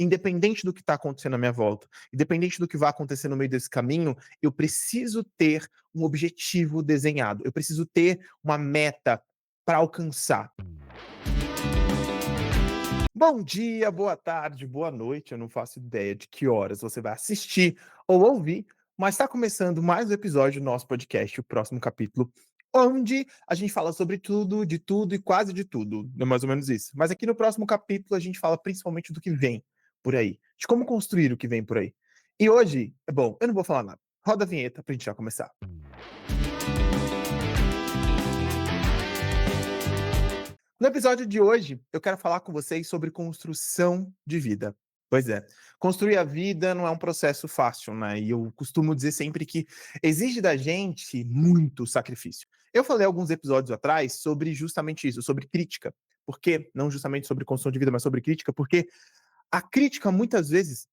independente do que está acontecendo à minha volta, independente do que vai acontecer no meio desse caminho, eu preciso ter um objetivo desenhado, eu preciso ter uma meta para alcançar. Bom dia, boa tarde, boa noite. Eu não faço ideia de que horas você vai assistir ou ouvir, mas está começando mais um episódio do nosso podcast, o próximo capítulo, onde a gente fala sobre tudo, de tudo e quase de tudo. É mais ou menos isso. Mas aqui no próximo capítulo a gente fala principalmente do que vem por aí, de como construir o que vem por aí. E hoje, bom, eu não vou falar nada. Roda a vinheta pra gente já começar. No episódio de hoje, eu quero falar com vocês sobre construção de vida. Pois é, construir a vida não é um processo fácil, né? E eu costumo dizer sempre que exige da gente muito sacrifício. Eu falei alguns episódios atrás sobre justamente isso, sobre crítica. Por quê? Não justamente sobre construção de vida, mas sobre crítica, porque a crítica muitas vezes,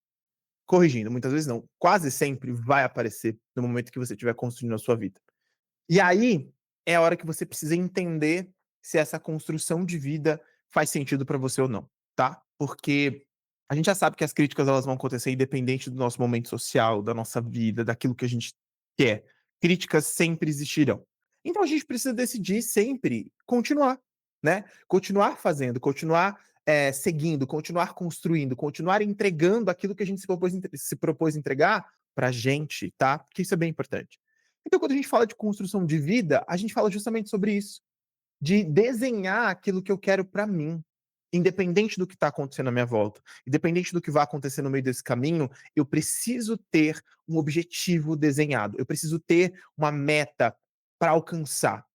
corrigindo, muitas vezes não, quase sempre vai aparecer no momento que você estiver construindo a sua vida. E aí é a hora que você precisa entender se essa construção de vida faz sentido para você ou não, tá? Porque a gente já sabe que as críticas elas vão acontecer independente do nosso momento social, da nossa vida, daquilo que a gente quer. Críticas sempre existirão. Então a gente precisa decidir sempre continuar, né? Continuar fazendo, continuar seguindo, continuar construindo, continuar entregando aquilo que a gente se propôs entregar pra gente, tá? Porque isso é bem importante. Então, quando a gente fala de construção de vida, a gente fala justamente sobre isso, de desenhar aquilo que eu quero para mim, independente do que está acontecendo à minha volta, independente do que vai acontecer no meio desse caminho, eu preciso ter um objetivo desenhado, eu preciso ter uma meta para alcançar.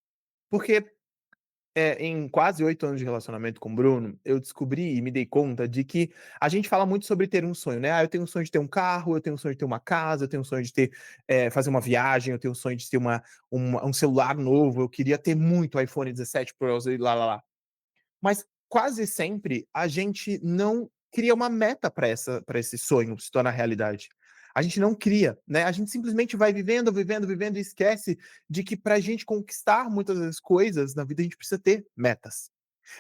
Porque em quase 8 anos de relacionamento com o Bruno, eu descobri e me dei conta de que a gente fala muito sobre ter um sonho, né? Eu tenho um sonho de ter um carro, eu tenho um sonho de ter uma casa, eu tenho um sonho de ter, fazer uma viagem, eu tenho um sonho de ter um celular novo, eu queria ter muito iPhone 17 Pro e lá, lá, lá. Mas quase sempre a gente não cria uma meta para esse sonho se tornar realidade. A gente não cria, né? A gente simplesmente vai vivendo, vivendo, vivendo e esquece de que para a gente conquistar muitas das coisas na vida a gente precisa ter metas.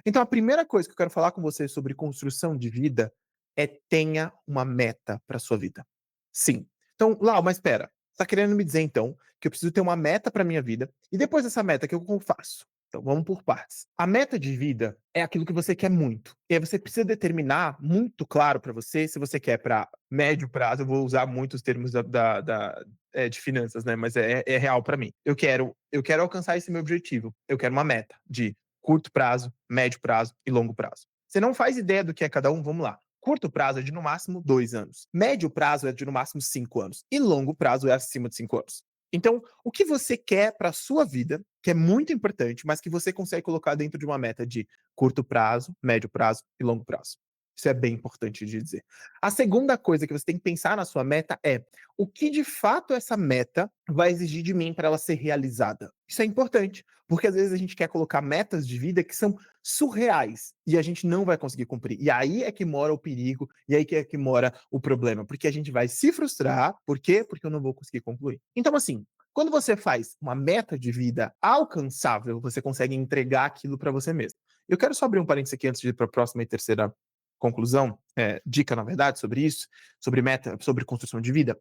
Então a primeira coisa que eu quero falar com você sobre construção de vida é tenha uma meta para sua vida. Sim. Então, Lau, mas espera, você tá querendo me dizer então que eu preciso ter uma meta para minha vida e depois dessa meta, o que eu faço? Então, vamos por partes. A meta de vida é aquilo que você quer muito. E aí você precisa determinar muito claro para você se você quer para médio prazo. Eu vou usar muitos termos de finanças, né? Mas é real para mim. Eu quero alcançar esse meu objetivo. Eu quero uma meta de curto prazo, médio prazo e longo prazo. Você não faz ideia do que é cada um? Vamos lá. Curto prazo é de no máximo 2 anos. Médio prazo é de no máximo 5 anos. E longo prazo é acima de 5 anos. Então, o que você quer para a sua vida, que é muito importante, mas que você consegue colocar dentro de uma meta de curto prazo, médio prazo e longo prazo. Isso é bem importante de dizer. A segunda coisa que você tem que pensar na sua meta é o que de fato essa meta vai exigir de mim para ela ser realizada. Isso é importante, porque às vezes a gente quer colocar metas de vida que são surreais e a gente não vai conseguir cumprir. E aí é que mora o perigo, e aí é que mora o problema, porque a gente vai se frustrar. Por quê? Porque eu não vou conseguir concluir. Então, assim, quando você faz uma meta de vida alcançável, você consegue entregar aquilo para você mesmo. Eu quero só abrir um parênteses aqui antes de ir para a próxima e terceira conclusão, dica, na verdade, sobre isso, sobre meta, sobre construção de vida,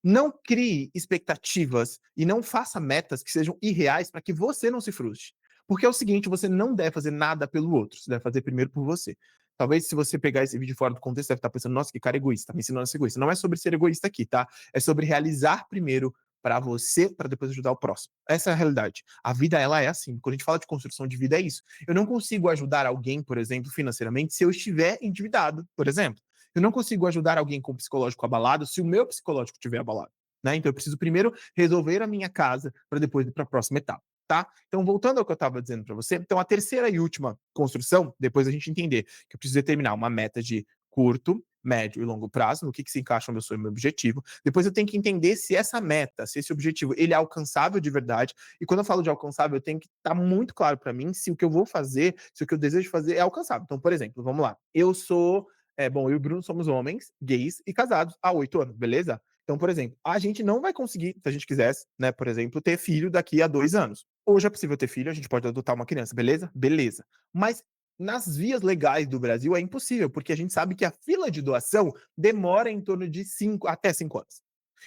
não crie expectativas e não faça metas que sejam irreais para que você não se frustre. Porque é o seguinte, você não deve fazer nada pelo outro, você deve fazer primeiro por você. Talvez se você pegar esse vídeo fora do contexto, você deve estar pensando, nossa, que cara egoísta, tá me ensinando a ser egoísta. Não é sobre ser egoísta aqui, tá? É sobre realizar primeiro para você, para depois ajudar o próximo. Essa é a realidade. A vida, ela é assim. Quando a gente fala de construção de vida, é isso. Eu não consigo ajudar alguém, por exemplo, financeiramente, se eu estiver endividado, por exemplo. Eu não consigo ajudar alguém com o psicológico abalado se o meu psicológico estiver abalado. Né? Então eu preciso primeiro resolver a minha casa para depois ir para a próxima etapa. Tá? Então, voltando ao que eu estava dizendo para você, então a terceira e última construção, depois a gente entender que eu preciso determinar uma meta de curto, médio e longo prazo, no que se encaixa o meu sonho e o meu objetivo. Depois eu tenho que entender se essa meta, se esse objetivo, ele é alcançável de verdade. E quando eu falo de alcançável, eu tenho que estar muito claro para mim se o que eu vou fazer, se o que eu desejo fazer é alcançável. Então, por exemplo, vamos lá. Eu e o Bruno somos homens, gays e casados há 8 anos, beleza? Então, por exemplo, a gente não vai conseguir, se a gente quisesse, né, por exemplo, ter filho daqui a 2 anos. Hoje é possível ter filho, a gente pode adotar uma criança, beleza? Beleza. Mas nas vias legais do Brasil é impossível, porque a gente sabe que a fila de doação demora em torno de 5 até 5 anos.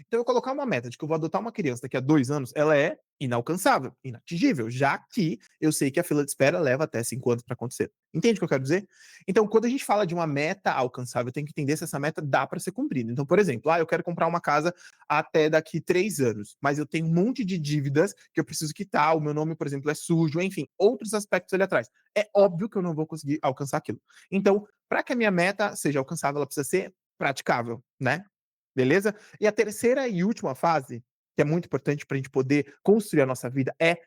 Então, eu colocar uma meta de que eu vou adotar uma criança daqui a 2 anos, ela é inalcançável, inatingível, já que eu sei que a fila de espera leva até 5 anos para acontecer. Entende o que eu quero dizer? Então, quando a gente fala de uma meta alcançável, eu tenho que entender se essa meta dá para ser cumprida. Então, por exemplo, eu quero comprar uma casa até daqui 3 anos, mas eu tenho um monte de dívidas que eu preciso quitar, o meu nome, por exemplo, é sujo, enfim, outros aspectos ali atrás. É óbvio que eu não vou conseguir alcançar aquilo. Então, para que a minha meta seja alcançável, ela precisa ser praticável, né? Beleza? E a terceira e última fase, que é muito importante para a gente poder construir a nossa vida, é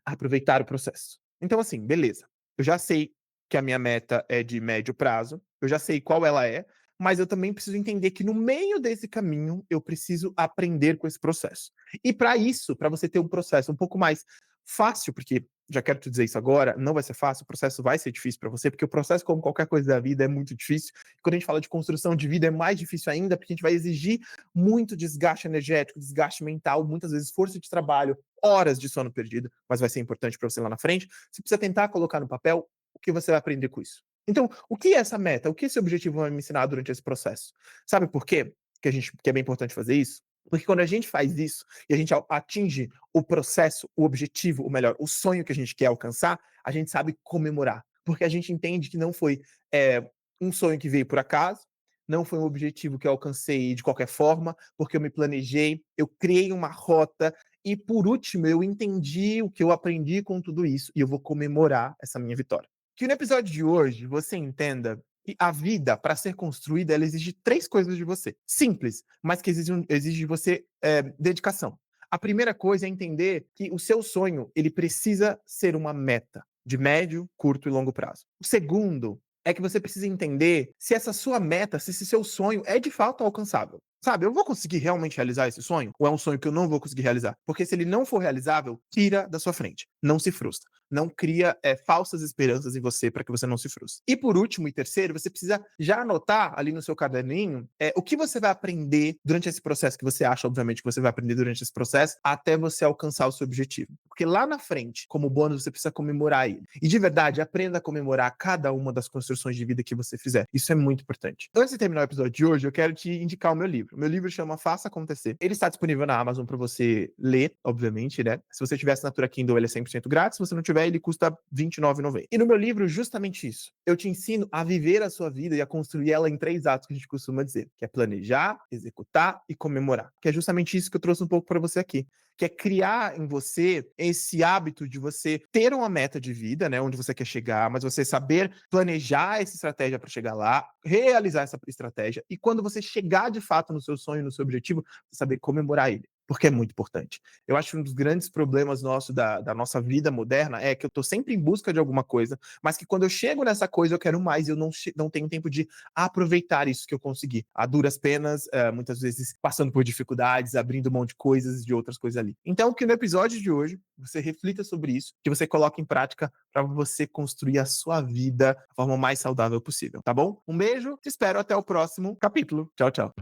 aproveitar o processo. Então, assim, beleza. Eu já sei que a minha meta é de médio prazo, eu já sei qual ela é, mas eu também preciso entender que no meio desse caminho eu preciso aprender com esse processo. E para isso, para você ter um processo um pouco mais fácil, porque já quero te dizer isso agora, não vai ser fácil, o processo vai ser difícil para você, porque o processo, como qualquer coisa da vida, é muito difícil. Quando a gente fala de construção de vida, é mais difícil ainda, porque a gente vai exigir muito desgaste energético, desgaste mental, muitas vezes força de trabalho, horas de sono perdido, mas vai ser importante para você lá na frente. Você precisa tentar colocar no papel o que você vai aprender com isso. Então, o que é essa meta? O que esse objetivo vai me ensinar durante esse processo? Sabe por quê que é bem importante fazer isso? Porque quando a gente faz isso e a gente atinge o processo, o objetivo, ou melhor, o sonho que a gente quer alcançar, a gente sabe comemorar. Porque a gente entende que não foi um sonho que veio por acaso, não foi um objetivo que eu alcancei de qualquer forma, porque eu me planejei, eu criei uma rota e, por último, eu entendi o que eu aprendi com tudo isso e eu vou comemorar essa minha vitória. Que no episódio de hoje você entenda que a vida, para ser construída, ela exige 3 coisas de você. Simples, mas que exige de você dedicação. A primeira coisa é entender que o seu sonho ele precisa ser uma meta de médio, curto e longo prazo. O segundo é que você precisa entender se essa sua meta, se esse seu sonho é de fato alcançável. Sabe, eu vou conseguir realmente realizar esse sonho? Ou é um sonho que eu não vou conseguir realizar? Porque se ele não for realizável, tira da sua frente. Não se frustra. Não cria falsas esperanças em você para que você não se frustre. E por último e terceiro, você precisa já anotar ali no seu caderninho o que você vai aprender durante esse processo, que você acha, obviamente, que você vai aprender durante esse processo, até você alcançar o seu objetivo. Porque lá na frente, como bônus, você precisa comemorar ele. E de verdade, aprenda a comemorar cada uma das construções de vida que você fizer. Isso é muito importante. Antes de terminar o episódio de hoje, eu quero te indicar o meu livro. O meu livro chama Faça Acontecer. Ele está disponível na Amazon para você ler, obviamente, né? Se você tiver assinatura Kindle, ele é 100% grátis. Se você não tiver, ele custa R$29,90. E no meu livro, justamente isso. Eu te ensino a viver a sua vida e a construir ela em 3 atos que a gente costuma dizer, que é planejar, executar e comemorar. Que é justamente isso que eu trouxe um pouco para você aqui, que é criar em você esse hábito de você ter uma meta de vida, né, onde você quer chegar, mas você saber planejar essa estratégia para chegar lá, realizar essa estratégia e quando você chegar de fato no seu sonho, no seu objetivo, você saber comemorar ele, porque é muito importante. Eu acho que um dos grandes problemas nossos da nossa vida moderna é que eu estou sempre em busca de alguma coisa, mas que quando eu chego nessa coisa eu quero mais e eu não tenho tempo de aproveitar isso que eu consegui. A duras penas, muitas vezes passando por dificuldades, abrindo mão de coisas, de outras coisas ali. Então, que no episódio de hoje você reflita sobre isso, que você coloque em prática para você construir a sua vida da forma mais saudável possível, tá bom? Um beijo, te espero até o próximo capítulo. Tchau, tchau.